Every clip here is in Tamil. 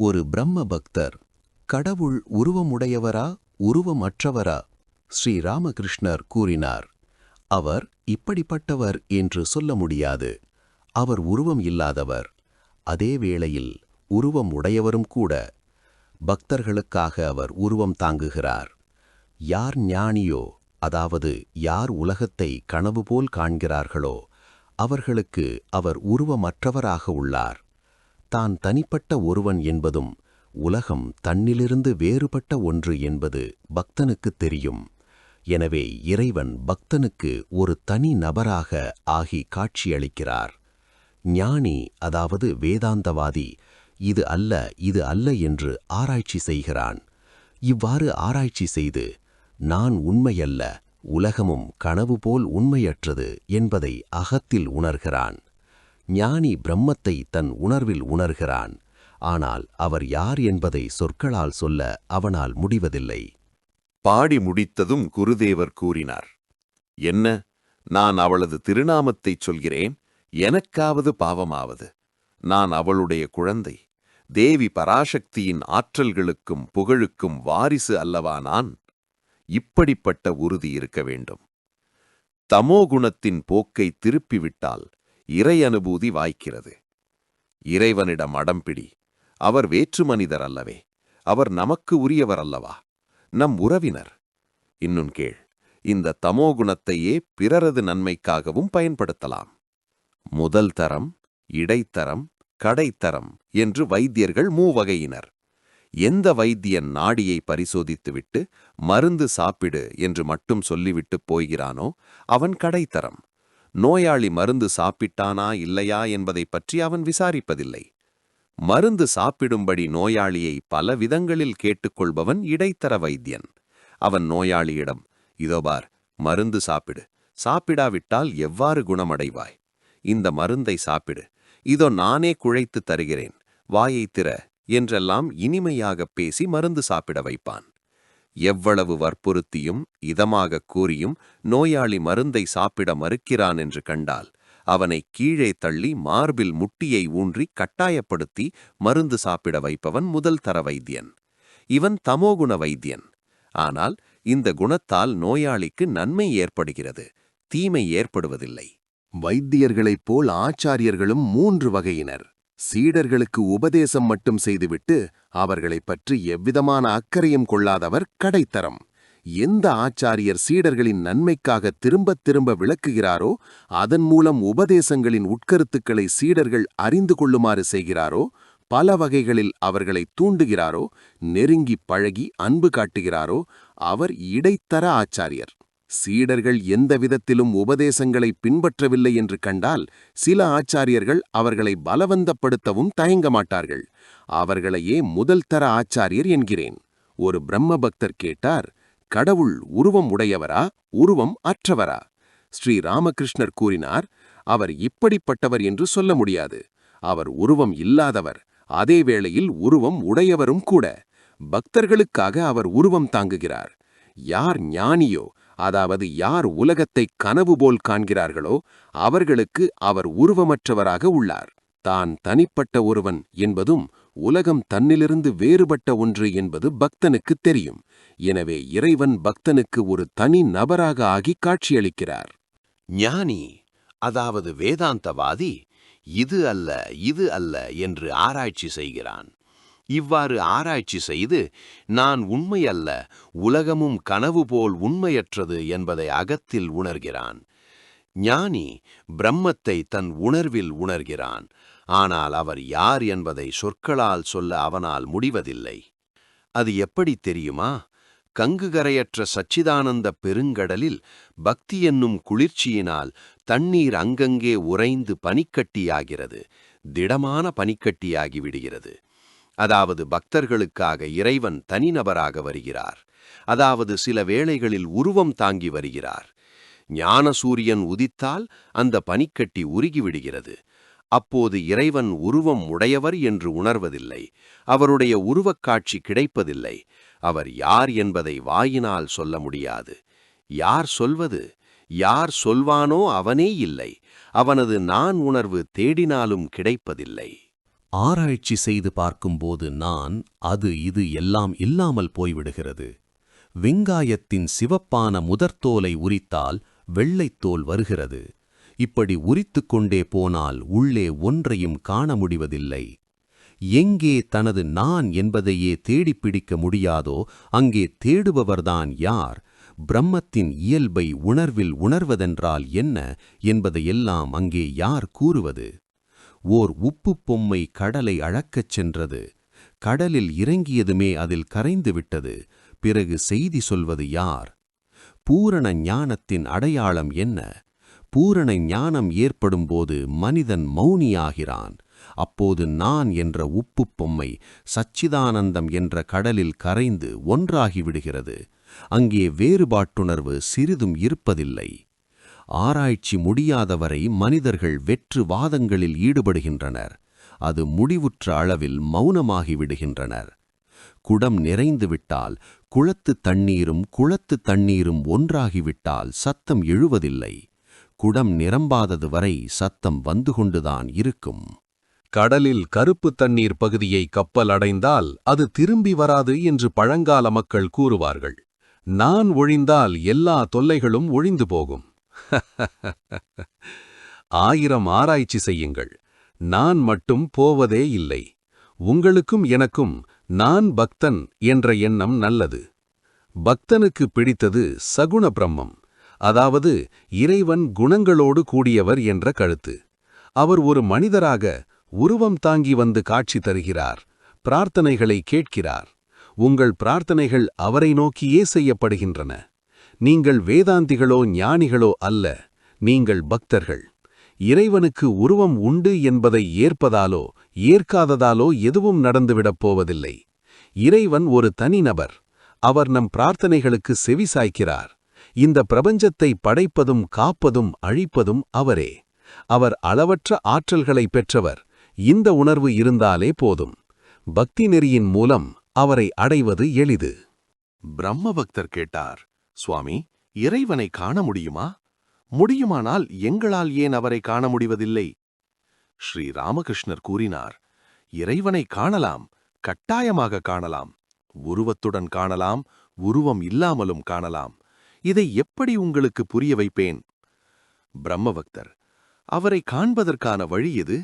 ஒரு பிரம்ம பக்தர் கடவுள் உருவமுடையவரா உருவமற்றவரா ஸ்ரீ ராமகிருஷ்ணர் கூறினார். அவர் இப்படிப்பட்டவர் என்று சொல்ல முடியாது. அவர் உருவம் இல்லாதவர், அதே வேளையில் உருவம் உடையவரும் கூட. பக்தர்களுக்காக அவர் உருவம் தாங்குகிறார். யார் ஞானியோ, அதாவது யார் உலகத்தை கனவு போல் காண்கிறார்களோ அவர்களுக்கு அவர் உருவமற்றவராக உள்ளார். தான் தனிப்பட்ட ஒருவன் என்பதும் உலகம் தன்னிலிருந்து வேறுபட்ட ஒன்று என்பது பக்தனுக்குத் தெரியும். எனவே இறைவன் பக்தனுக்கு ஒரு தனி நபராக ஆகி காட்சியளிக்கிறார். ஞானி, அதாவது வேதாந்தவாதி, இது அல்ல என்று ஆராய்ச்சி செய்கிறான். இவ்வாறு ஆராய்ச்சி செய்து நான் உண்மையல்ல, உலகமும் கனவு போல் உண்மையற்றது என்பதை அகத்தில் உணர்கிறான். ஞானி பிரம்மத்தை தன் உணர்வில் உணர்கிறான். ஆனால் அவர் யார் என்பதை சொற்களால் சொல்ல அவனால் முடிவதில்லை. பாடி முடித்ததும் குருதேவர் கூறினார், என்ன, நான் அவளது திருநாமத்தைச் சொல்கிறேன், எனக்காவது பாவமாவது. நான் அவளுடைய குழந்தை, தேவி பராசக்தியின் ஆற்றல்களுக்கும் புகழுக்கும் வாரிசு அல்லவா நான்? இப்படிப்பட்ட உறுதி இருக்க வேண்டும். தமோகுணத்தின் போக்கை திருப்பிவிட்டால் இறை அனுபூதி வாய்க்கிறது. இறைவனிடம் அடம்பிடி. அவர் வேற்று மனிதர் அல்லவே, அவர் நமக்கு உரியவர் அல்லவா, நம் உறவினர். இன்னும் கேள், இந்த தமோகுணத்தையே பிறரது நன்மைக்காகவும் பயன்படுத்தலாம். முதல் தரம், இடைத்தரம், கடைத்தரம் என்று வைத்தியர்கள் மூவகையினர். எந்த வைத்தியன் நாடியை பரிசோதித்துவிட்டு மருந்து சாப்பிடு என்று மட்டும் சொல்லிவிட்டு போகிறானோ அவன் கடைத்தரம். நோயாளி மருந்து சாப்பிட்டானா இல்லையா என்பதை பற்றி அவன் விசாரிப்பதில்லை. மருந்து சாப்பிடும்படி நோயாளியை பல விதங்களில் கேட்டுக்கொள்பவன் இடைத்தர வைத்தியன். அவன் நோயாளியிடம், இதோ பார், மருந்து சாப்பிடு, சாப்பிடாவிட்டால் எவ்வாறு குணமடைவாய்? இந்த மருந்தை சாப்பிடு, இதோ நானே குழைத்து தருகிறேன், வாயை திற என்றெல்லாம் இனிமையாகப் பேசி மருந்து சாப்பிட வைப்பான். எவ்வளவு வற்புறுத்தியும் இதமாகக் கூறியும் நோயாளி மருந்தை சாப்பிட மறுக்கிறான் என்று கண்டால் அவனை கீழே தள்ளி மார்பில் முட்டியை ஊன்றி கட்டாயப்படுத்தி மருந்து சாப்பிட வைப்பவன் முதல் தர வைத்தியன். இவன் தமோகுண வைத்தியன். ஆனால் இந்த குணத்தால் நோயாளிக்கு நன்மை ஏற்படுகிறது, தீமை ஏற்படுவதில்லை. வைத்தியர்களைப் போல் ஆச்சாரியர்களும் 3 வகையினர். சீடர்களுக்கு உபதேசம் மட்டும் செய்துவிட்டு அவர்களைப் பற்றி எவ்விதமான அக்கறையும் கொள்ளாதவர் கடைத்தரம். எந்த ஆச்சாரியர் சீடர்களின் நன்மைக்காக திரும்பத் திரும்ப விளக்குகிறாரோ, அதன் மூலம் உபதேசங்களின் உட்கருத்துக்களை சீடர்கள் அறிந்து கொள்ளுமாறு செய்கிறாரோ, பல வகைகளில் அவர்களை தூண்டுகிறாரோ, நெருங்கி பழகி அன்பு காட்டுகிறாரோ, அவர் இடைத்தர ஆச்சாரியர். சீடர்கள் எந்த விதத்திலும் உபதேசங்களை பின்பற்றவில்லை என்று கண்டால் சில ஆச்சாரியர்கள் அவர்களை பலவந்தப்படுத்தவும் தயங்க மாட்டார்கள். அவர்களையே முதல் தர ஆச்சாரியர் என்கிறேன். ஒரு பிரம்ம பக்தர் கேட்டார், கடவுள் உருவம் உடையவரா உருவம் அற்றவரா? ஸ்ரீ ராமகிருஷ்ணர் கூறினார், அவர் இப்படிப்பட்டவர் என்று சொல்ல முடியாது. அவர் உருவம் இல்லாதவர், அதே வேளையில் உருவம் உடையவரும் கூட. பக்தர்களுக்காக அவர் உருவம் தாங்குகிறார். யார் ஞானியோ, அதாவது யார் உலகத்தை கனவு போல் காண்கிறார்களோ அவர்களுக்கு அவர் உருவமற்றவராக உள்ளார். தான் தனிப்பட்ட ஒருவன் என்பதும் உலகம் தன்னிலிருந்து வேறுபட்ட ஒன்று என்பது பக்தனுக்கு தெரியும். எனவே இறைவன் பக்தனுக்கு ஒரு தனி நபராக ஆகி காட்சியளிக்கிறார். ஞானி, அதாவது வேதாந்தவாதி, இது அல்ல என்று ஆராய்ச்சி செய்கிறான். இவ்வாறு ஆராய்ச்சி செய்து நான் உண்மையல்ல, உலகமும் கனவு போல் உண்மையற்றது என்பதை அகத்தில் உணர்கிறான். ஞானி பிரம்மத்தை தன் உணர்வில் உணர்கிறான். ஆனால் அவர் யார் என்பதை சொற்களால் சொல்ல அவனால் முடிவதில்லை. அது எப்படி தெரியுமா? கங்குகரையற்ற சச்சிதானந்த பெருங்கடலில் பக்தி என்னும் குளிர்ச்சியினால் தண்ணீர் அங்கங்கே உறைந்து பனிக்கட்டியாகிறது, திடமான பனிக்கட்டியாகி விடுகிறது. அதாவது பக்தர்களுக்காக இறைவன் தனிநபராக வருகிறார். அதாவது சில வேளைகளில் உருவம் தாங்கி வருகிறார். ஞான சூரியன் உதித்தால் அந்த பனிக்கட்டி உருகிவிடுகிறது. அப்போது இறைவன் உருவம் உடையவர் என்று உணர்வதில்லை. அவருடைய உருவக்காட்சி கிடைப்பதில்லை. அவர் யார் என்பதை வாயினால் சொல்ல முடியாது. யார் சொல்வது? யார் சொல்வானோ அவனே இல்லை. அவனது நான் உணர்வு தேடினாலும் கிடைப்பதில்லை. ஆராய்ச்சி செய்து பார்க்கும்போது நான் அது இது எல்லாம் இல்லாமல் போய்விடுகிறது. வெங்காயத்தின் சிவப்பான முதற்தோலை உரித்தால் வெள்ளைத்தோல் வருகிறது. இப்படி உரித்துக் கொண்டே போனால் உள்ளே ஒன்றையும் காண முடிவதில்லை. எங்கே தனது நான் என்பதையே தேடிப் பிடிக்க முடியாதோ அங்கே தேடுபவர்தான் யார்? பிரம்மத்தின் இயல்பை உணர்வில் உணர்வதென்றால் என்ன என்பதையெல்லாம் அங்கே யார் கூறுவது? ஓர் உப்புப் பொம்மை கடலை அளக்கச் சென்றது. கடலில் இறங்கியதுமே அதில் கரைந்து விட்டது. பிறகு செய்தி சொல்வது யார்? பூரண ஞானத்தின் அடையாளம் என்ன? பூரண ஞானம் ஏற்படும்போது மனிதன் மௌனியாகிறான். அப்போது நான் என்ற உப்புப் பொம்மை சச்சிதானந்தம் என்ற கடலில் கரைந்து ஒன்றாகிவிடுகிறது. அங்கே வேறுபாட்டுணர்வு சிறிதும் இருப்பதில்லை. ஆராய்ச்சி முடியாதவரை மனிதர்கள் வெற்று வாதங்களில் ஈடுபடுகின்றனர். அது முடிவுற்ற அளவில் மௌனமாகிவிடுகின்றனர். குடம் நிறைந்துவிட்டால் குளத்துத் தண்ணீரும் ஒன்றாகிவிட்டால் சத்தம் எழுவதில்லை. குடம் நிரம்பாதது வரை சத்தம் வந்து கொண்டுதான் இருக்கும். கடலில் கருப்பு தண்ணீர் பகுதியை கப்பல் அடைந்தால் அது திரும்பி வராது என்று பழங்கால மக்கள் கூறுவார்கள். நான் ஒழிந்தால் எல்லா தொல்லைகளும் ஒழிந்து போகும். 1000 ஆராய்ச்சி செய்யுங்கள், நான் மட்டும் போவதே இல்லை. உங்களுக்கும் எனக்கும் நான் பக்தன் என்ற எண்ணம் நல்லது. பக்தனுக்கு பிடித்தது சகுண பிரம்மம், அதாவது இறைவன் குணங்களோடு கூடியவர் என்ற கருத்து. அவர் ஒரு மனிதராக உருவம் தாங்கி வந்து காட்சி தருகிறார், பிரார்த்தனைகளை கேட்கிறார். உங்கள் பிரார்த்தனைகள் அவரை நோக்கியே செய்யப்படுகின்றன. நீங்கள் வேதாந்திகளோ ஞானிகளோ அல்ல, நீங்கள் பக்தர்கள். இறைவனுக்கு உருவம் உண்டு என்பதை ஏற்பதாலோ ஏற்காததாலோ எதுவும் நடந்துவிடப் போவதில்லை. இறைவன் ஒரு தனிநபர். அவர் நம் பிரார்த்தனைகளுக்கு செவிசாய்க்கிறார். இந்த பிரபஞ்சத்தை படைப்பதும் காப்பதும் அழிப்பதும் அவரே. அவர் அளவற்ற ஆற்றல்களை பெற்றவர். இந்த உணர்வு இருந்தாலே போதும். பக்தி நெறியின் மூலம் அவரை அடைவது எளிது. பிரம்ம பக்தர் கேட்டார், சுவாமி, இறைவனை காண முடியுமா? முடியுமானால் எங்களால் ஏன் அவரை காண முடிவதில்லை? ஸ்ரீ ராமகிருஷ்ணர் கூறினார், இறைவனை காணலாம், கட்டாயமாக காணலாம். உருவத்துடன் காணலாம், உருவம் இல்லாமலும் காணலாம். இதை எப்படி உங்களுக்கு புரிய வைப்பேன்? பிரம்மபக்தர், அவரை காண்பதற்கான வழி எது?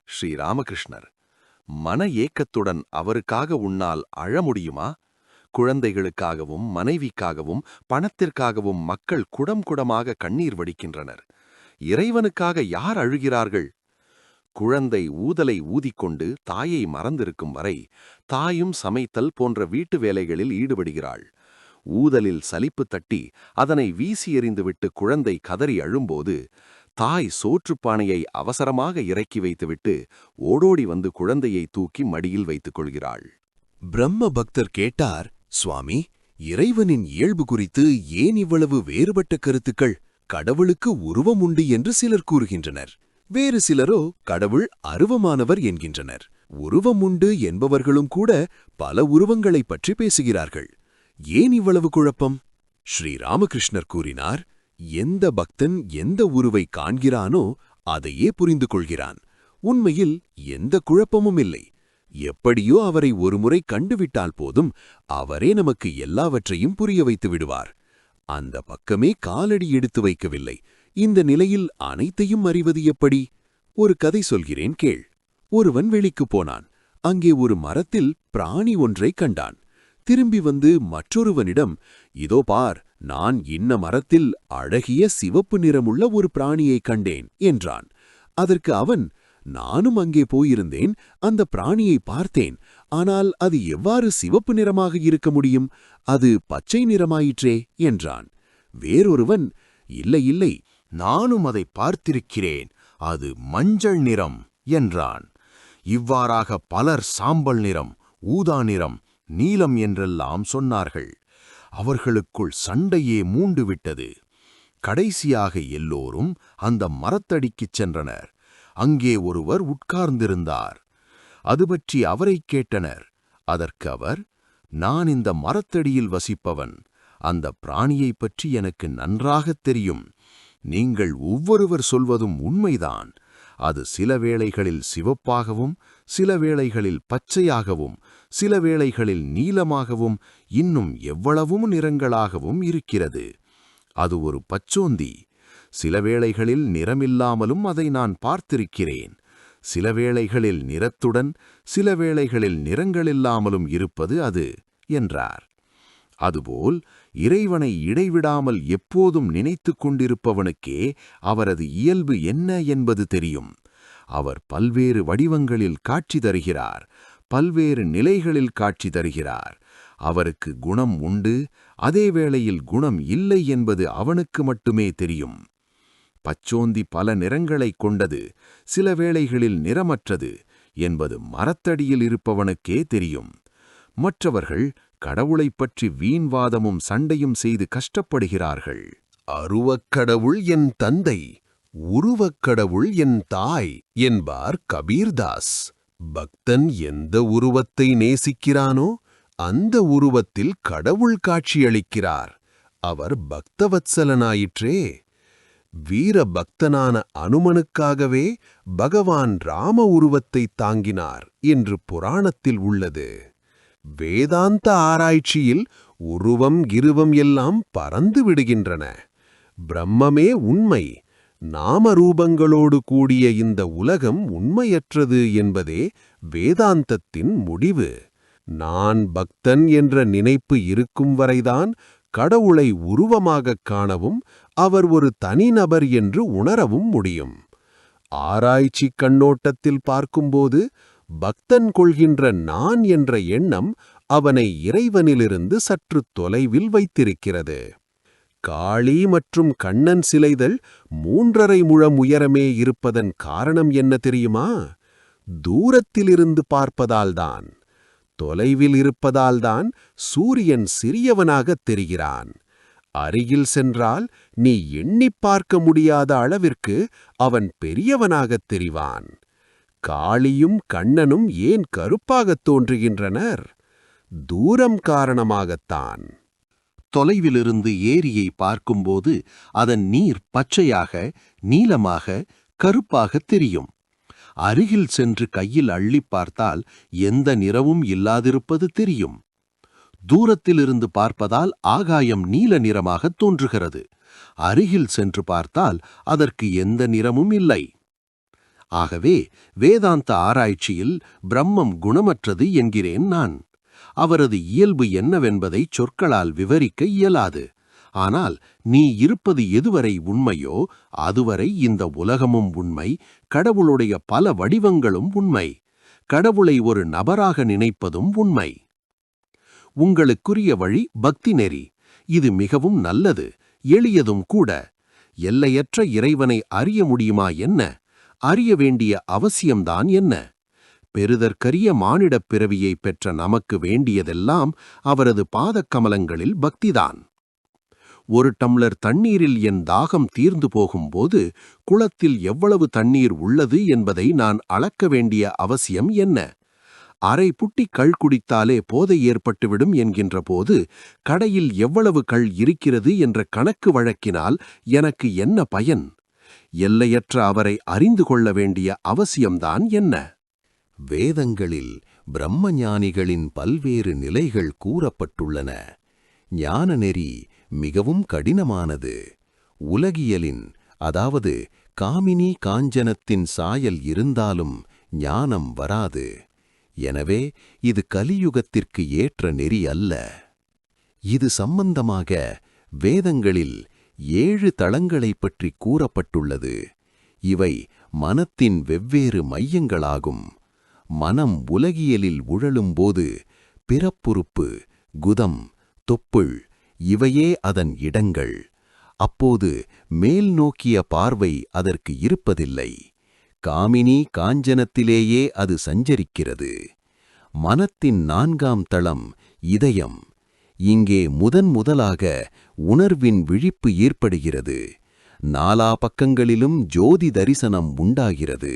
ஸ்ரீ ராமகிருஷ்ணர், மன ஏக்கத்துடன் அவருக்காக உன்னால் அழ முடியுமா? குழந்தைகளுக்காகவும் மனைவிக்காகவும் பணத்திற்காகவும் மக்கள் குடம் குடமாக கண்ணீர் வடிக்கின்றனர். இறைவனுக்காக யார் அழுகிறார்கள்? குழந்தை ஊதலை ஊதிக்கொண்டு தாயை மறந்திருக்கும் வரை தாயும் சமைத்தல் போன்ற வீட்டு வேலைகளில் ஈடுபடுகிறாள். ஊதலில் சலிப்பு தட்டி அதனை வீசி எறிந்துவிட்டு குழந்தை கதறி அழும்போது தாய் சோற்றுப்பானையை அவசரமாக இறக்கி வைத்துவிட்டு ஓடோடி வந்து குழந்தையை தூக்கி மடியில் வைத்துக் கொள்கிறாள். பிரம்ம பக்தர் கேட்டார், சுவாமி, இறைவனின் இயல்பு குறித்து ஏன் இவ்வளவு வேறுபட்ட கருத்துக்கள்? கடவுளுக்கு உருவம் உண்டு என்று சிலர் கூறுகின்றனர். வேறு சிலரோ கடவுள் அருவமானவர் என்கின்றனர். உருவம் உண்டு என்பவர்களும் கூட பல உருவங்களைப் பற்றி பேசுகிறார்கள். ஏன் இவ்வளவு குழப்பம்? ஸ்ரீராமகிருஷ்ணர் கூறினார், எந்த பக்தன் எந்த உருவை காண்கிறானோ அதையே புரிந்து கொள்கிறான். உண்மையில் எந்த குழப்பமும் இல்லை. எப்படியோ அவரை ஒருமுறை கண்டுவிட்டால் போதும், அவரே நமக்கு எல்லாவற்றையும் புரிய வைத்து விடுவார். அந்த பக்கமே காலடி எடுத்து வைக்கவில்லை. இந்த நிலையில் அனைத்தையும் அறிவது எப்படி? ஒரு கதை சொல்கிறேன் கேள். ஒருவன் வெளிக்குப் போனான். அங்கே ஒரு மரத்தில் பிராணி ஒன்றைக் கண்டான். திரும்பி வந்து மற்றொருவனிடம், இதோ பார், நான் இன்ன மரத்தில் அழகிய சிவப்பு நிறமுள்ள ஒரு பிராணியைக் கண்டேன் என்றான். அதற்கு அவன், நானும் அங்கே போயிருந்தேன், அந்த பிராணியை பார்த்தேன். ஆனால் அது எவ்வாறு சிவப்பு நிறமாக இருக்க முடியும்? அது பச்சை நிறமாயிற்றே என்றான். வேறொருவன், இல்லை இல்லை, நானும் அதை பார்த்திருக்கிறேன், அது மஞ்சள் நிறம் என்றான். இவ்வாறாக பலர் சாம்பல் நிறம், ஊதா நிறம், நீலம் என்றெல்லாம் சொன்னார்கள். அவர்களுக்குள் சண்டையே மூண்டுவிட்டது. கடைசியாக எல்லோரும் அந்த மரத்தடிக்குச் சென்றனர். அங்கே ஒருவர் உட்கார்ந்திருந்தார். அது பற்றி அவரைக் கேட்டனர். அதற்கு அவர், நான் இந்த மரத்தடியில் வசிப்பவன். அந்த பிராணியைப் பற்றி எனக்கு நன்றாகத் தெரியும். நீங்கள் ஒவ்வொருவர் சொல்வதும் உண்மைதான். அது சில வேளைகளில் சிவப்பாகவும் சில வேளைகளில் பச்சையாகவும் சில வேளைகளில் நீலமாகவும் இன்னும் எவ்வளவும் நிறங்களாகவும் இருக்கிறது. அது ஒரு பச்சோந்தி. சில வேளைகளில் நிறமில்லாமலும் அதை நான் பார்த்திருக்கிறேன். சில வேளைகளில் நிறத்துடன் சில வேளைகளில் நிறங்களில்லாமலும் இருப்பது அது என்றார். அதுபோல் இறைவனை இடைவிடாமல் எப்போதும் நினைத்துக் கொண்டிருப்பவனுக்கே அவரது இயல்பு என்ன என்பது தெரியும். அவர் பல்வேறு வடிவங்களில் காட்சி தருகிறார், பல்வேறு நிலைகளில் காட்சி தருகிறார். அவருக்கு குணம் உண்டு, அதே வேளையில் குணம் இல்லை என்பது அவனுக்கு மட்டுமே தெரியும். பச்சோந்தி பல நிறங்களைக் கொண்டது, சில வேளைகளில் நிறமற்றது என்பது மரத்தடியில் இருப்பவனுக்கே தெரியும். மற்றவர்கள் கடவுளைப் பற்றி வீண்வாதமும் சண்டையும் செய்து கஷ்டப்படுகிறார்கள். அருவக்கடவுள் என் தந்தை, உருவக்கடவுள் என் தாய் என்பார் கபீர்தாஸ். பக்தன் எந்த உருவத்தை நேசிக்கிறானோ அந்த உருவத்தில் கடவுள் காட்சியளிக்கிறார். அவர் பக்தவத்சலனாயிற்றே. வீர பக்தனான அனுமனுக்காகவே பகவான் ராம உருவத்தைத் தாங்கினார் என்று புராணத்தில் உள்ளது. வேதாந்த ஆராய்ச்சியில் உருவம் கிருவம் எல்லாம் பறந்து விடுகின்றன. பிரம்மமே உண்மை. நாமரூபங்களோடு கூடிய இந்த உலகம் உண்மையற்றது என்பதே வேதாந்தத்தின் முடிவு. நான் பக்தன் என்ற நினைப்பு இருக்கும் வரைதான் கடவுளை உருவமாகக் காணவும் அவர் ஒரு தனிநபர் என்று உணரவும் முடியும். ஆராய்ச்சி கண்ணோட்டத்தில் பார்க்கும்போது பக்தன் கொள்கின்ற நான் என்ற எண்ணம் அவனை இறைவனிலிருந்து சற்று தொலைவில் வைத்திருக்கிறது. காளி மற்றும் கண்ணன் சிலைகள் 3.5 முழம் உயரமே இருப்பதன் காரணம் என்ன தெரியுமா? தூரத்திலிருந்து பார்ப்பதால்தான். தொலைவில் இருப்பதால்தான் சூரியன் சிறியவனாகத் தெரிகிறான். அருகில் சென்றால் நீ எண்ணிப் பார்க்க முடியாத அளவிற்கு அவன் பெரியவனாகத் தெரிவான். காளியும் கண்ணனும் ஏன் கருப்பாகத் தோன்றுகின்றனர்? தூரம் காரணமாகத்தான். தொலைவிலிருந்து ஏரியை பார்க்கும்போது அதன் நீர் பச்சையாக, நீலமாக, கருப்பாகத் தெரியும். அருகில் சென்று கையில் அள்ளிப் பார்த்தால் எந்த நிறமும் இல்லாதிருப்பது தெரியும். தூரத்திலிருந்து பார்ப்பதால் ஆகாயம் நீல நிறமாகத் தோன்றுகிறது. அருகில் சென்று பார்த்தால் அதற்கு எந்த நிறமும் இல்லை. ஆகவே வேதாந்த ஆராய்ச்சியில் பிரம்மம் குணமற்றது என்கிறேன் நான். அவரது இயல்பு என்னவென்பதை சொற்களால் விவரிக்க இயலாது. ஆனால் நீ இருப்பது எதுவரை உண்மையோ அதுவரை இந்த உலகமும் உண்மை, கடவுளுடைய பல வடிவங்களும் உண்மை, கடவுளை ஒரு நபராக நினைப்பதும் உண்மை. உங்களுக்குரிய வழி பக்தி நெறி. இது மிகவும் நல்லது, எளியதும் கூட. எல்லையற்ற இறைவனை அறிய முடியுமா என்ன? அறிய வேண்டிய அவசியம்தான் என்ன? பெறுதற்கரிய மானிடப் பிறவியை பெற்ற நமக்கு வேண்டியதெல்லாம் அவரது பாதக்கமலங்களில் பக்திதான். ஒரு டம்ளர் தண்ணீரில் என் தாகம் தீர்ந்து போகும்போது குளத்தில் எவ்வளவு தண்ணீர் உள்ளது என்பதை நான் அளக்க வேண்டிய அவசியம் என்ன? அரை புட்டி கள் குடித்தாலே போதை ஏற்பட்டுவிடும் என்கின்ற போது கடையில் எவ்வளவு கள் இருக்கிறது என்ற கணக்கு வழக்கினால் எனக்கு என்ன பயன்? எல்லையற்ற அவரை அறிந்து கொள்ள வேண்டிய அவசியம்தான் என்ன? வேதங்களில் பிரம்மஞானிகளின் பல்வேறு நிலைகள் கூறப்பட்டுள்ளன. ஞானநெறி மிகவும் கடினமானது. உலகியலின், அதாவது காமினி காஞ்சனத்தின் சாயல் இருந்தாலும் ஞானம் வராது. எனவே இது கலியுகத்திற்கு ஏற்ற நெறி அல்ல. இது சம்பந்தமாக வேதங்களில் 7 தளங்களைப் பற்றி கூறப்பட்டுள்ளது. இவை மனத்தின் வெவ்வேறு மையங்களாகும். மனம் உலகியலில் உழலும்போது பிறப்புறுப்பு, குதம், தொப்புள் இவையே அதன் இடங்கள். அப்போது மேல் நோக்கிய பார்வை அதற்கு இருப்பதில்லை. காமினி காஞ்சனத்திலேயே அது சஞ்சரிக்கிறது. மனத்தின் 4ஆம் தளம் இதயம். இங்கே முதலாக உணர்வின் விழிப்பு ஏற்படுகிறது. 4 பக்கங்களிலும் ஜோதி தரிசனம் உண்டாகிறது.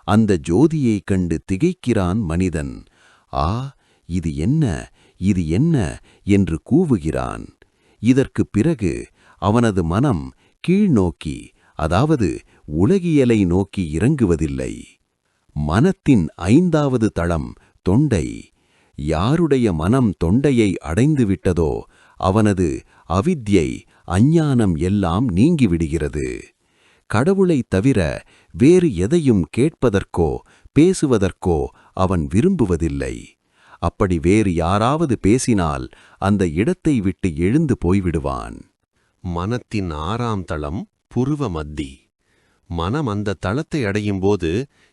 அந்த ஜோதியைக் கண்டு திகைக்கிறான் மனிதன். ஆ, இது என்ன, இது என்ன என்று கூவுகிறான். இதற்குப் பிறகு அவனது மனம் கீழ்நோக்கி, அதாவது உலகியலை நோக்கி இறங்குவதில்லை. மனத்தின் 5வது தளம் தொண்டை. யாருடைய மனம் தொண்டையை அடைந்து விட்டதோ அவனது அவித்யை அஞ்ஞானம் எல்லாம் நீங்கிவிடுகிறது. கடவுளைத் தவிர வேறு எதையும் கேட்பதற்கோ பேசுவதற்கோ அவன் விரும்புவதில்லை. அப்படி வேறு யாராவது பேசினால் அந்த இடத்தை விட்டு எழுந்து போய்விடுவான். மனத்தின் 6ஆம் தளம் புருவ மத்தி. மனம் அந்த தளத்தை அடையும்போது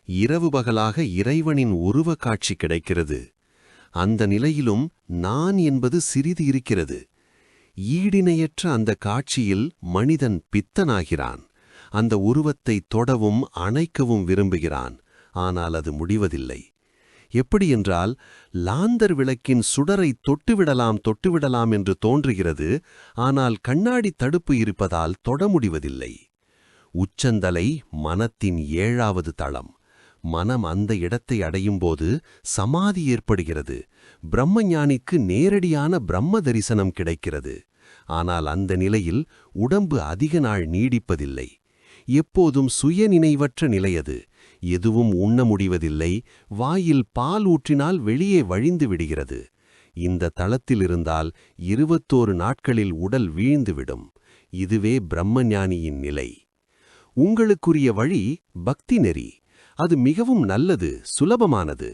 இரவு பகலாக இறைவனின் உருவ காட்சி கிடைக்கிறது. அந்த நிலையிலும் நான் என்பது சிறிது இருக்கிறது. ஈடிணையற்ற அந்த காட்சியில் மனிதன் பித்தனாகிறான். அந்த உருவத்தை தொடவும் அணைக்கவும் விரும்புகிறான். ஆனால் அது முடிவதில்லை. எப்படியென்றால், லாந்தர் விளக்கின் சுடரை தொட்டுவிடலாம் என்று தோன்றுகிறது. ஆனால் கண்ணாடி தடுப்பு இருப்பதால் தொட முடிவதில்லை. உச்சந்தலை மனத்தின் 7வது தளம். மனம் அந்த இடத்தை அடையும்போது சமாதி ஏற்படுகிறது. பிரம்மஞானிக்கு நேரடியான பிரம்ம தரிசனம் கிடைக்கிறது. ஆனால் அந்த நிலையில் உடம்பு அதிக நாள் நீடிப்பதில்லை. எப்போதும் சுயநினைவற்ற நிலையது. எதுவும் உண்ண முடிவதில்லை. வாயில் பால் ஊற்றினால் வெளியே வழிந்து விடுகிறது. இந்த தளத்தில் இருந்தால் 21 நாட்களில் உடல் வீழ்ந்துவிடும். இதுவே பிரம்மஞானியின் நிலை. உங்களுக்குரிய வழி பக்தி நெறி. அது மிகவும் நல்லது, சுலபமானது.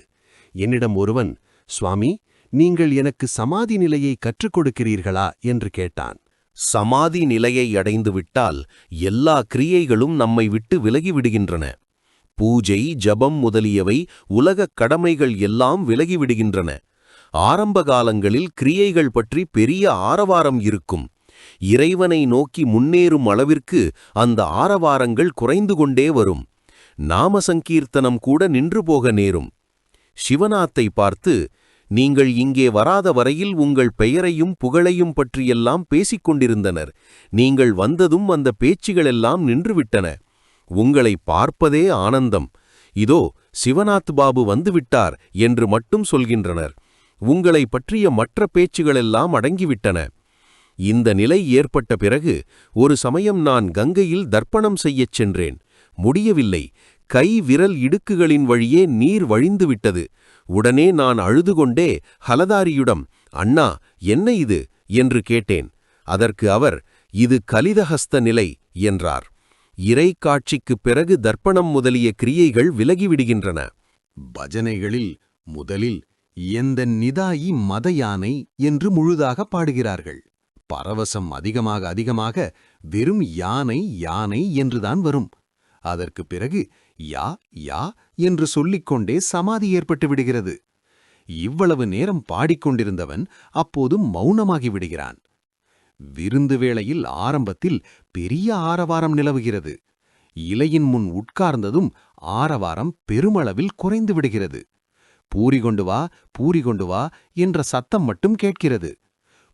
என்னிடம் ஒருவன், சுவாமி, நீங்கள் எனக்கு சமாதி நிலையை கற்றுக் கொடுக்கிறீர்களா என்று கேட்டான். சமாதி நிலையை அடைந்துவிட்டால் எல்லா கிரியைகளும் நம்மை விட்டு விலகிவிடுகின்றன. பூஜை, ஜபம் முதலியவை உலகக் கடமைகள் எல்லாம் விலகிவிடுகின்றன. ஆரம்ப காலங்களில் கிரியைகள் பற்றி பெரிய ஆரவாரம் இருக்கும். இறைவனை நோக்கி முன்னேறும் அளவிற்கு அந்த ஆரவாரங்கள் குறைந்து கொண்டே வரும். நாம சங்கீர்த்தனம் கூட நின்று போக நேரும். சிவநாத்தை பார்த்து, நீங்கள் இங்கே வராத வரையில் உங்கள் பெயரையும் புகழையும் பற்றியெல்லாம் பேசிக் கொண்டிருந்தனர். நீங்கள் வந்ததும் அந்த பேச்சுகளெல்லாம் நின்றுவிட்டன. உங்களை பார்ப்பதே ஆனந்தம். இதோ சிவநாத் பாபு வந்துவிட்டார் என்று மட்டும் சொல்கின்றனர். உங்களை பற்றிய மற்ற பேச்சுகளெல்லாம் அடங்கிவிட்டன. இந்த நிலை ஏற்பட்ட பிறகு ஒரு சமயம் நான் கங்கையில் தர்ப்பணம் செய்யச் சென்றேன். முடியவில்லை. கை விரல் இடுக்குகளின் வழியே நீர் வழிந்துவிட்டது. உடனே நான் அழுதுகொண்டே ஹலதாரியிடம், அண்ணா, என்ன இது என்று கேட்டேன். அதற்கு அவர், இது கலிதஹஸ்த நிலை என்றார். இறை காட்சிக்குப் பிறகு தர்ப்பணம் முதலிய கிரியைகள் விலகிவிடுகின்றன. பஜனைகளில் முதலில் எந்த நிதாயி மத யானை என்று முழுதாக பாடுகிறார்கள். பரவசம் அதிகமாக வெறும் யானை யானை என்றுதான் வரும். அதற்குப் பிறகு யா யா என்று சொல்லிக்கொண்டே சமாதி ஏற்பட்டு விடுகிறது. இவ்வளவு நேரம் பாடிக்கொண்டிருந்தவன் அப்போது மௌனமாகி விடுகிறான். விருந்து வேளையில் ஆரம்பத்தில் பெரிய ஆரவாரம் நிலவுகிறது. இலையின் முன் உட்கார்ந்ததும் ஆரவாரம் பெருமளவில் குறைந்து விடுகிறது. பூரி கொண்டு வா என்ற சத்தம் மட்டும் கேட்கிறது.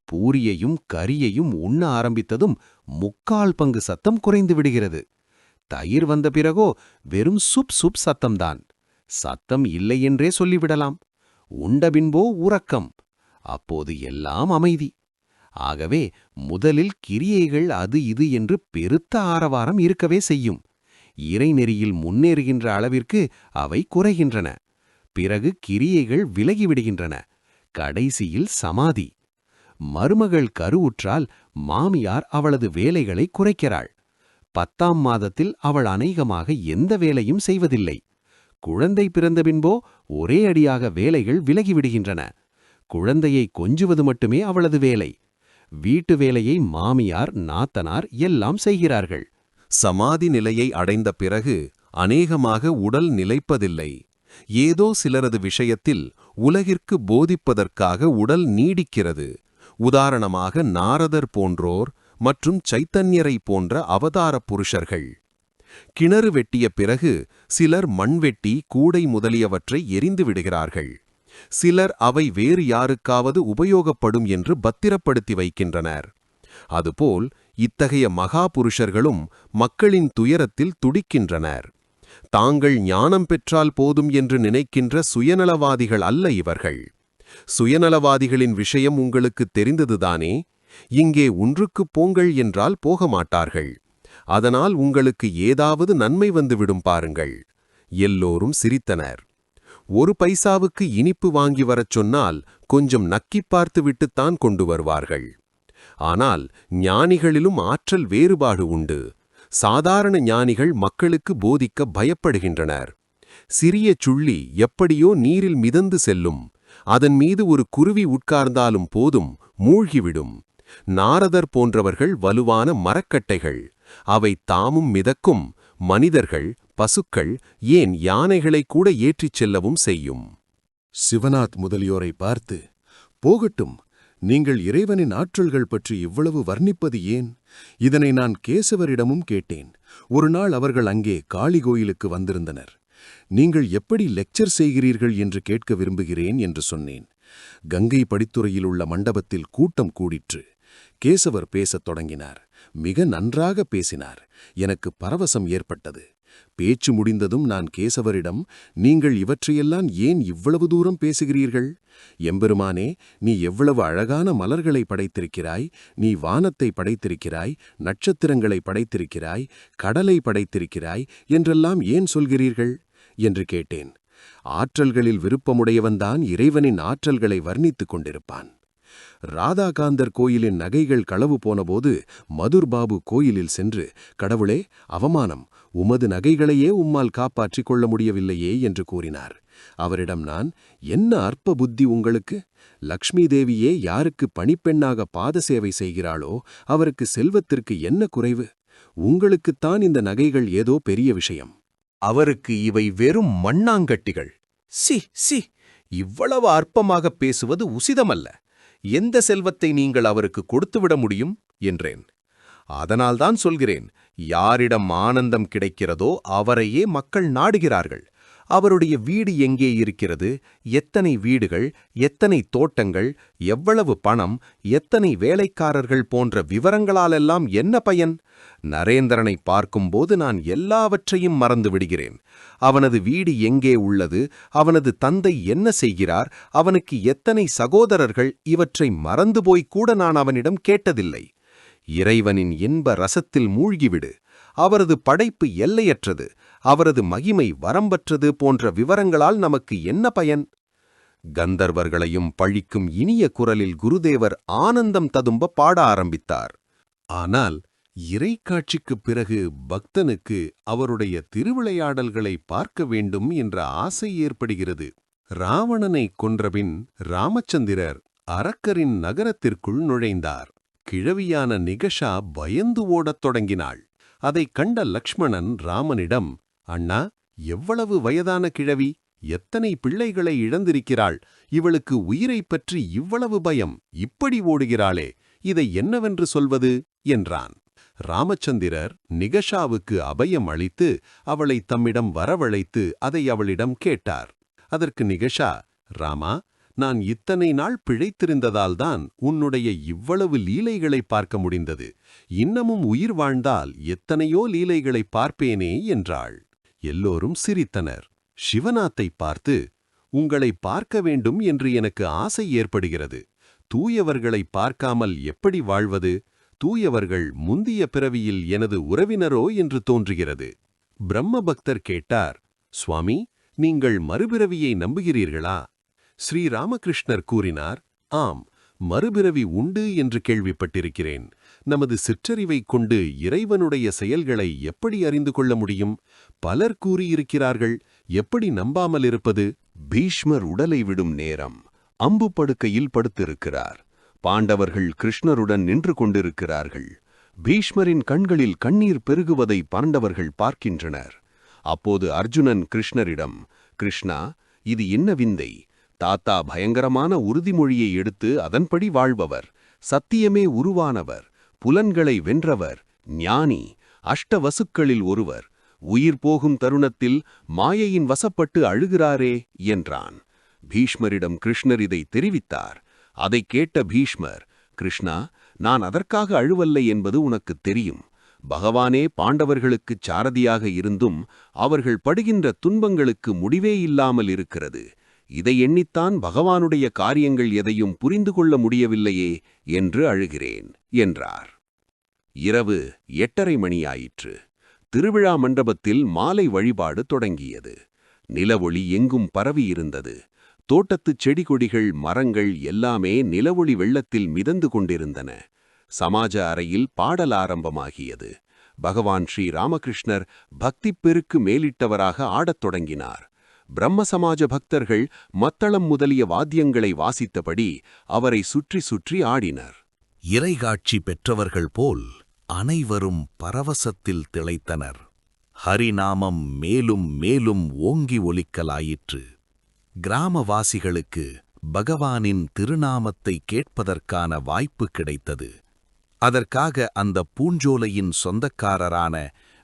பூரியையும் கரியையும் உண்ண ஆரம்பித்ததும் 3/4 பங்கு சத்தம் குறைந்து விடுகிறது. தயிர் வந்த பிறகோ வெறும் சுப் சத்தம்தான். சத்தம் இல்லையென்றே சொல்லிவிடலாம். உண்டபின்போ உறக்கம். அப்போது எல்லாம் அமைதி. ஆகவே முதலில் கிரியைகள் அது இது என்று பெருத்த ஆரவாரம் இருக்கவே செய்யும். இறைநெறியில் முன்னேறுகின்ற அளவிற்கு அவை குறைகின்றன. பிறகு கிரியைகள் விலகிவிடுகின்றன. கடைசியில் சமாதி. மருமகள் கருவுற்றால் மாமியார் அவளது வேலைகளை குறைக்கிறாள். 10ஆம் மாதத்தில் அவள் அநேகமாக எந்த வேலையும் செய்வதில்லை. குழந்தை பிறந்த பின்போ ஒரே அடியாக வேலைகள் விலகிவிடுகின்றன. குழந்தையை கொஞ்சுவது மட்டுமே அவளது வேலை. வீட்டு வேலையை மாமியார், நாத்தனார் எல்லாம் செய்கிறார்கள். சமாதி நிலையை அடைந்த பிறகு அநேகமாக உடல் நிலைப்பதில்லை. ஏதோ சிலரது விஷயத்தில் உலகிற்கு போதிப்பதற்காக உடல் நீடிக்கிறது. உதாரணமாக நாரதர் போன்றோர் மற்றும் சைத்தன்யரை போன்ற அவதார புருஷர்கள். கிணறு வெட்டிய பிறகு சிலர் மண்வெட்டி, கூடை முதலியவற்றை எரிந்து விடுகிறார்கள். சிலர் அவை வேறு யாருக்காவது உபயோகப்படும் என்று பத்திரப்படுத்தி வைக்கின்றனர். அதுபோல் இத்தகைய மகா புருஷர்களும் மக்களின் துயரத்தில் துடிக்கின்றனர். தாங்கள் ஞானம் பெற்றால் போதும் என்று நினைக்கின்ற சுயநலவாதிகள் அல்ல இவர்கள். சுயநலவாதிகளின் விஷயம் உங்களுக்கு தெரிந்ததுதானே? இங்கே ஒன்றுக்குப் போங்கள் என்றால் போக மாட்டார்கள். அதனால் உங்களுக்கு ஏதாவது நன்மை வந்துவிடும் பாருங்கள். எல்லோரும் சிரித்தனர். ஒரு பைசாவுக்கு இனிப்பு வாங்கி வரச் சொன்னால் கொஞ்சம் நக்கிப் பார்த்துவிட்டுத்தான் கொண்டு வருவார்கள். ஆனால் ஞானிகளிலும் ஆற்றல் வேறுபாடு உண்டு. சாதாரண ஞானிகள் மக்களுக்கு போதிக்க பயப்படுகின்றனர். சிறிய சுள்ளி எப்படியோ நீரில் மிதந்து செல்லும். அதன் மீது ஒரு குருவி உட்கார்ந்தாலும் போதும், மூழ்கிவிடும். நாரதர் போன்றவர்கள் வலுவான மரக்கட்டைகள். அவை தாமும் மிதக்கும். மனிதர்கள், பசுக்கள், ஏன் யானைகளை கூட ஏற்றிச் செல்லவும் செய்யும். சிவநாத் முதலியோரை பார்த்து, போகட்டும், நீங்கள் இறைவனின் ஆற்றல்கள் பற்றி இவ்வளவு வர்ணிப்பது ஏன்? இதனை நான் கேசவரிடமும் கேட்டேன். ஒரு நாள் அவர்கள் அங்கே காளி கோயிலுக்கு வந்திருந்தனர். நீங்கள் எப்படி லெக்சர் செய்கிறீர்கள் என்று கேட்க விரும்புகிறேன் என்று சொன்னேன். கங்கை படித்துறையில் உள்ள மண்டபத்தில் கூட்டம் கூடிற்று. கேசவர் பேசத் தொடங்கினார். மிக நன்றாக பேசினார். எனக்கு பரவசம் ஏற்பட்டது. பேச்சு முடிந்ததும் நான் கேசவரிடம், நீங்கள் இவற்றையெல்லாம் ஏன் இவ்வளவு தூரம் பேசுகிறீர்கள்? எம்பெருமானே, நீ எவ்வளவு அழகான மலர்களை படைத்திருக்கிறாய், நீ வானத்தை படைத்திருக்கிறாய், நட்சத்திரங்களை படைத்திருக்கிறாய், கடலை படைத்திருக்கிறாய் என்றெல்லாம் ஏன் சொல்கிறீர்கள் என்று கேட்டேன். ஆற்றல்களில் விருப்பமுடையவன்தான் இறைவனின் ஆற்றல்களை வர்ணித்துக் கொண்டிருப்பான். ராதாகாந்தர் கோயிலின் நகைகள் களவு போனபோது மதுர்பாபு கோயிலில் சென்று, கடவுளே, அவமானம், உமது நகைகளையே உம்மால் காப்பாற்றிக் கொள்ள முடியவில்லையே என்று கூறினார். அவரிடம் நான், என்ன அற்ப புத்தி உங்களுக்கு? லக்ஷ்மி தேவியே யாருக்கு பணிப்பெண்ணாக பாத சேவை செய்கிறாளோ அவருக்கு செல்வத்திற்கு என்ன குறைவு? உங்களுக்குத்தான் இந்த நகைகள் ஏதோ பெரிய விஷயம். அவருக்கு இவை வெறும் மண்ணாங்கட்டிகள். சி சி, இவ்வளவு அற்பமாகப் பேசுவது உசிதமல்ல. எந்த செல்வத்தை நீங்கள் அவருக்கு கொடுத்துவிட முடியும் என்றேன். அதனால்தான் சொல்கிறேன், யாரிடம் ஆனந்தம் கிடைக்கிறதோ அவரையே மக்கள் நாடுகிறார்கள். அவருடைய வீடு எங்கே இருக்கிறது, எத்தனை வீடுகள், எத்தனை தோட்டங்கள், எவ்வளவு பணம், எத்தனை வேலைக்காரர்கள் போன்ற விவரங்களாலெல்லாம் என்ன பயன்? நரேந்திரனை பார்க்கும்போது நான் எல்லாவற்றையும் மறந்து விடுகிறேன். அவனது வீடு எங்கே உள்ளது, அவனது தந்தை என்ன செய்கிறார், அவனுக்கு எத்தனை சகோதரர்கள், இவற்றை மறந்து போய்க்கூட நான் அவனிடம் கேட்டதில்லை. இறைவனின் இன்ப ரசத்தில் மூழ்கிவிடு. அவரது படைப்பு எல்லையற்றது, அவரது மகிமை வரம்பற்றது போன்ற விவரங்களால் நமக்கு என்ன பயன்? கந்தர்வர்களையும் பழிக்கும் இனிய குரலில் குருதேவர் ஆனந்தம் ததும்ப பாட ஆரம்பித்தார். ஆனால் இறைக்காட்சிக்குப் பிறகு பக்தனுக்கு அவருடைய திருவிளையாடல்களை பார்க்க வேண்டும் என்ற ஆசை ஏற்படுகிறது. ராவணனை கொன்றபின் ராமச்சந்திரர் அரக்கரின் நகரத்திற்குள் நுழைந்தார். கிழவியான நிகஷா பயந்து ஓடத் தொடங்கினாள். அதைக் கண்ட லக்ஷ்மணன் ராமனிடம், அண்ணா, எவ்வளவு வயதான கிழவி, எத்தனை பிள்ளைகளை இழந்திருக்கிறாள், இவளுக்கு உயிரைப் பற்றி இவ்வளவு பயம், இப்படி ஓடுகிறாளே, இதை என்னவென்று சொல்வது என்றான். ராமச்சந்திரர் நிகஷாவுக்கு அபயம் அளித்து அவளை தம்மிடம் வரவழைத்து அதை அவளிடம் கேட்டார். அதற்கு நிகஷா, ராமா, நான் இத்தனை நாள் பிழைத்திருந்ததால்தான் உன்னுடைய இவ்வளவு லீலைகளை பார்க்க முடிந்தது. இன்னமும் உயிர் வாழ்ந்தால் எத்தனையோ லீலைகளை பார்ப்பேனே என்றாள். எல்லோரும் சிரித்தனர். சிவநாத்தை பார்த்து, உங்களை பார்க்க வேண்டும் என்று எனக்கு ஆசை ஏற்படுகிறது. தூயவர்களை பார்க்காமல் எப்படி வாழ்வது? தூயவர்கள் முந்திய பிறவியில் எனது உறவினரோ என்று தோன்றுகிறது. பிரம்ம பக்தர் கேட்டார், சுவாமி, நீங்கள் மறுபிறவியை நம்புகிறீர்களா? ஸ்ரீராமகிருஷ்ணர் கூறினார், ஆம், மறுபிறவி உண்டு என்று கேள்விப்பட்டிருக்கிறேன். நமது சிற்றறிவைக் கொண்டு இறைவனுடைய செயல்களை எப்படி அறிந்து கொள்ள முடியும்? பலர் கூறியிருக்கிறார்கள், எப்படி நம்பாமல் இருப்பது? பீஷ்மர் உடலை விடும் நேரம் அம்பு படுக்கையில் படுத்திருக்கிறார். பாண்டவர்கள் கிருஷ்ணருடன் நின்று கொண்டிருக்கிறார்கள். பீஷ்மரின் கண்களில் கண்ணீர் பெருகுவதை பாண்டவர்கள் பார்க்கின்றனர். அப்போது அர்ஜுனன் கிருஷ்ணரிடம், கிருஷ்ணா, இது என்ன விந்தை? தாத்தா பயங்கரமான உறுதிமொழியை எடுத்து அதன்படி வாழ்பவர், சத்தியமே உருவானவர், புலன்களை வென்றவர், ஞானி, அஷ்டவசுக்களில் ஒருவர், உயிர் போகும் தருணத்தில் மாயையின் வசப்பட்டு அழுகிறாரே என்றான். பீஷ்மரிடம் கிருஷ்ணர் இதை தெரிவித்தார். அதைக் கேட்ட பீஷ்மர், கிருஷ்ணா, நான் அதற்காக அழுவல்லை என்பது உனக்குத் தெரியும். பகவானே பாண்டவர்களுக்குச் சாரதியாக இருந்தும் அவர்கள் படுகின்ற துன்பங்களுக்கு முடிவே இல்லாமல் இருக்கிறது. இதை எண்ணித்தான் பகவானுடைய காரியங்கள் எதையும் புரிந்து கொள்ள முடியவில்லையே என்று அழுகிறேன் என்றார். இரவு 8:30 மணியாயிற்று. திருவிழா மண்டபத்தில் மாலை வழிபாடு தொடங்கியது. நிலவொளி எங்கும் பரவியிருந்தது. தோட்டத்துச் செடி கொடிகள் மரங்கள் எல்லாமே நிலவொளி வெள்ளத்தில் மிதந்து கொண்டிருந்தன. சமாஜ அறையில் பாடல் ஆரம்பமாகியது. பகவான் ஸ்ரீ ராமகிருஷ்ணர் பக்திப் பெருக்கு மேலிட்டவராக ஆடத் தொடங்கினார். பிரம்ம சமாஜ பக்தர்கள் மத்தளம் முதலிய வாத்தியங்களை வாசித்தபடி அவரை சுற்றி சுற்றி ஆடினர். இறைகாட்சி பெற்றவர்கள் போல் அனைவரும் பரவசத்தில் திளைத்தனர். ஹரிநாமம் மேலும் மேலும் ஓங்கி ஒலிக்கலாயிற்று. கிராமவாசிகளுக்கு பகவானின் திருநாமத்தை கேட்பதற்கான வாய்ப்பு கிடைத்தது. அதற்காக அந்த பூஞ்சோலையின் சொந்தக்காரரான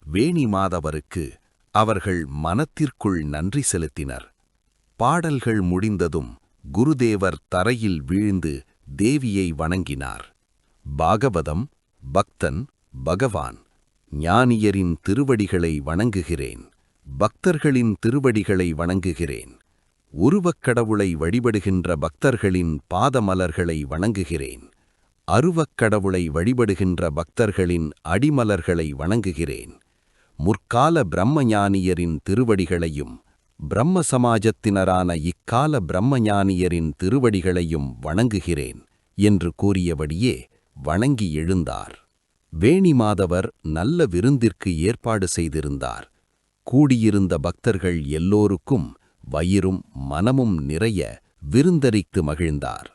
வேணிமாதவருக்கு அவர்கள் மனத்திற்குள் நன்றி செலுத்தினர். பாடல்கள் முடிந்ததும் குருதேவர் தரையில் வீழ்ந்து தேவியை வணங்கினார். பாகவதம், பக்தன், பகவான், ஞானியரின் திருவடிகளை வணங்குகிறேன். பக்தர்களின் திருவடிகளை வணங்குகிறேன். உருவக்கடவுளை வழிபடுகின்ற பக்தர்களின் பாதமலர்களை வணங்குகிறேன். அருவக்கடவுளை வழிபடுகின்ற பக்தர்களின் அடிமலர்களை வணங்குகிறேன். முற்கால பிரம்மஞானியரின் திருவடிகளையும் பிரம்ம சமாஜத்தினரான இக்கால பிரம்மஞானியரின் திருவடிகளையும் வணங்குகிறேன் என்று கூறியபடியே வணங்கி எழுந்தார். வேணிமாதவர் நல்ல விருந்திற்கு ஏற்பாடு செய்திருந்தார். கூடியிருந்த பக்தர்கள் எல்லோருக்கும் வயிறும் மனமும் நிறைய விருந்தரித்து மகிழ்ந்தார்.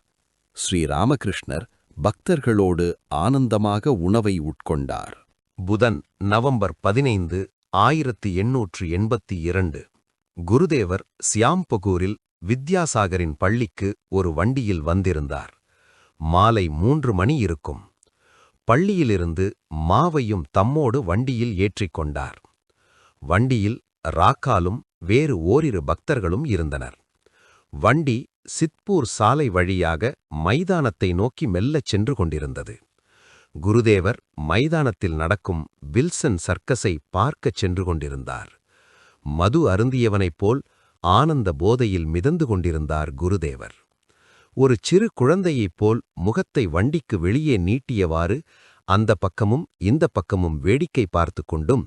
ஸ்ரீராமகிருஷ்ணர் பக்தர்களோடு ஆனந்தமாக உணவை உட்கொண்டார். புதன், நவம்பர் 15, 1882. குருதேவர் சியாம்பகூரில் வித்யாசாகரின் பள்ளிக்கு ஒரு வண்டியில் வந்திருந்தார். மாலை 3 மணி இருக்கும். பள்ளியிலிருந்து மாவையும் தம்மோடு வண்டியில் ஏற்றிக்கொண்டார். வண்டியில் ராக்காலும் வேறு ஓரிரு பக்தர்களும் இருந்தனர். வண்டி சித்பூர் சாலை வழியாக மைதானத்தை நோக்கி மெல்லச் சென்று கொண்டிருந்தது. குருதேவர் மைதானத்தில் நடக்கும் வில்சன் சர்க்கஸை பார்க்கச் சென்று கொண்டிருந்தார். மது அருந்தியவனைப் போல் ஆனந்த போதையில் மிதந்து கொண்டிருந்தார் குருதேவர். ஒரு சிறு குழந்தையைப் போல் முகத்தை வண்டிக்கு வெளியே நீட்டியவாறு அந்த பக்கமும் இந்த பக்கமும் வேடிக்கை பார்த்து கொண்டும்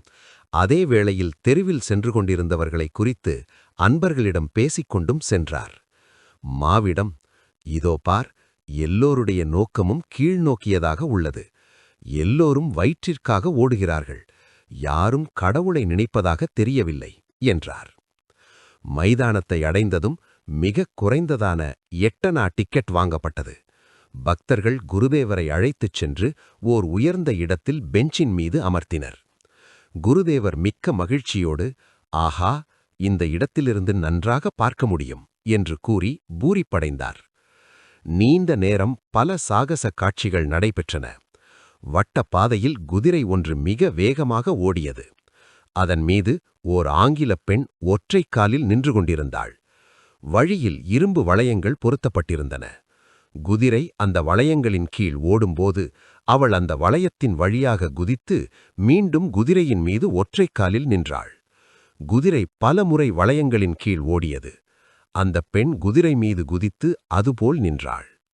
அதே வேளையில் தெருவில் சென்று கொண்டிருந்தவர்களை குறித்து அன்பர்களிடம் பேசிக்கொண்டும் சென்றார். மாவிடம், இதோ பார், எல்லோருடைய நோக்கமும் கீழ்நோக்கியதாக உள்ளது. எல்லோரும் வயிற்றிற்காக ஓடுகிறார்கள். யாரும் கடவுளை நினைப்பதாக தெரியவில்லை என்றார். மைதானத்தை அடைந்ததும் மிகக் குறைந்ததான 8 அணா டிக்கெட் வாங்கப்பட்டது. பக்தர்கள் குருதேவரை அழைத்துச் சென்று ஓர் உயர்ந்த இடத்தில் பெஞ்சின் மீது அமர்த்தினர். குருதேவர் மிக்க மகிழ்ச்சியோடு, ஆஹா, இந்த இடத்திலிருந்து நன்றாக பார்க்க முடியும் என்று கூறி பூரிப்படைந்தார். நீண்ட நேரம் பல சாகச காட்சிகள் நடைபெற்றன. வட்ட பாதையில் குதிரை ஒன்று மிக வேகமாக ஓடியது. அதன் மீது ஓர் ஆங்கிலப் பெண் ஒற்றைக் காலில் நின்று கொண்டிருந்தாள். வழியில் இரும்பு வளையங்கள் பொருத்தப்பட்டிருந்தன. குதிரை அந்த வளையங்களின் கீழ் ஓடும்போது அவள் அந்த வளையத்தின் வழியாக குதித்து மீண்டும் குதிரையின் மீது ஒற்றைக் காலில் நின்றாள். குதிரை பல முறை வளையங்களின் கீழ் ஓடியது. அந்த பெண் குதிரை மீது குதித்து அதுபோல் நின்றாள்.